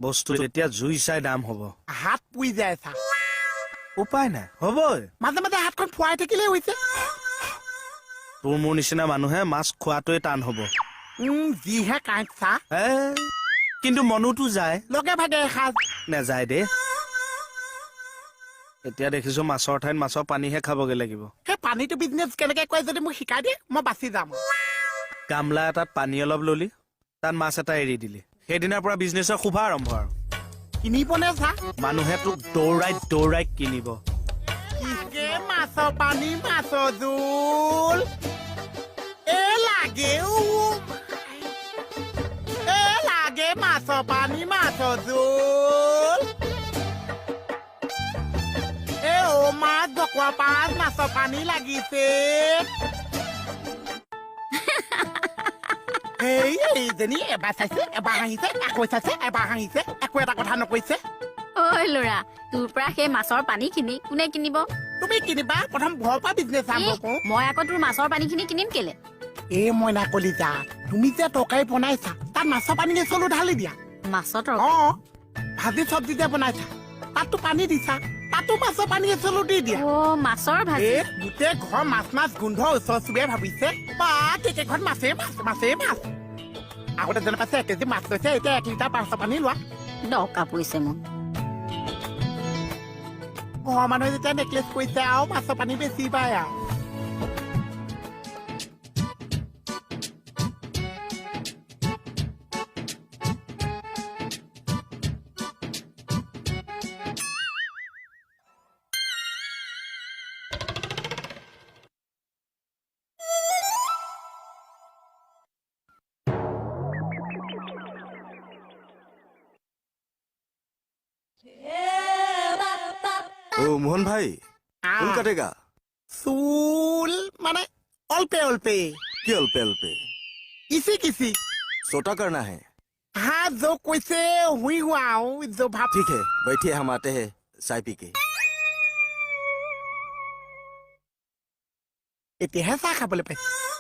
বস্তু এতিয়া জুই চাই দাম হ'ব হাত পুই যায় চা উপায় নাই হ'বই মাজে মাজে হাতখন ফুৱাই থাকিলে হৈছে তোৰ মোৰ নিচিনা মানুহে মাছ খোৱাটোৱে টান হ'ব যিহে কাঁইট চা কিন্তু মনোতো যায় লগে ভাগে এসাঁজ নেযায় দেই এতিয়া দেখিছো মাছৰ ঠাইত মাছৰ পানীহে খাবগে লাগিব সেই পানীটো বিজনেছ কেনেকে কৰে যদি মোক শিকাই দিয়ে মই বাচি যাম গামলা এটাত পানী অলপ ললি তাত মাছ এটা এৰি দিলি সেইদিনাৰ পৰা বিজনেছৰ শুভা আৰম্ভ আৰু কিনিবনে চা মানুহে তোক দৌৰাই কিনিব কিকে মাছৰ পানী মাছৰ জোল লাগে লাগে মাছৰ পানী মাছৰ জোল মাছ ঢকুৱা পাঁচ মাছৰ পানী লাগিছে এইজনী এবাৰ চাইছে এবাৰ হাঁহিছে আকৌ চাইছে এবাৰ হাঁহিছে একো এটা কথা নকৈছে ঐ ল'ৰা তোৰ পৰা সেই মাছৰ পানীখিনি কোনে কিনিব তুমি কিনিবা প্ৰথম ঘৰৰ পৰা বিজনেছ আৰম্ভ কৰো মই আকৌ তোৰ মাছৰ পানীখিনি কিনিম কেলে মইনা কলিজা তুমি যে তৰকাৰী বনাইছা তাত মাছৰ পানী চলো ঢালি দিয়া মাছৰ ভাজি চব্জি যে বনাইছা তাততো পানী দিছা তাতো মাছৰ পানী চলো দি দিয়া মাছৰ ভাজি গোটেই ঘৰ মাছ গোন্ধ ওচৰ চুবুৰীয়াই ভাবিছে বা কেইখন মাছেই মাছ আগতে যেনে পাইছে 1 কেজি মাছ লৈছে এতিয়া 1 লিটাৰ মাছৰ পানী লোৱা দৰকাৰ পৰিছে মোক ঘৰৰ মানুহে যেতিয়া নেকলেচ কৰিছে আৰু মাছৰ পানী বেছি পায় আৰু मोहन भाई कौन कटेगा चूल माने अल्पे अल्पे क्यों अल्पे अल्पे किसी किसी छोटा करना है हाँ जो कैसे हुई हुआ जो भाप ठीक है बैठिए हम आते हैं चाय पी के इतिहास खाबले पाइছে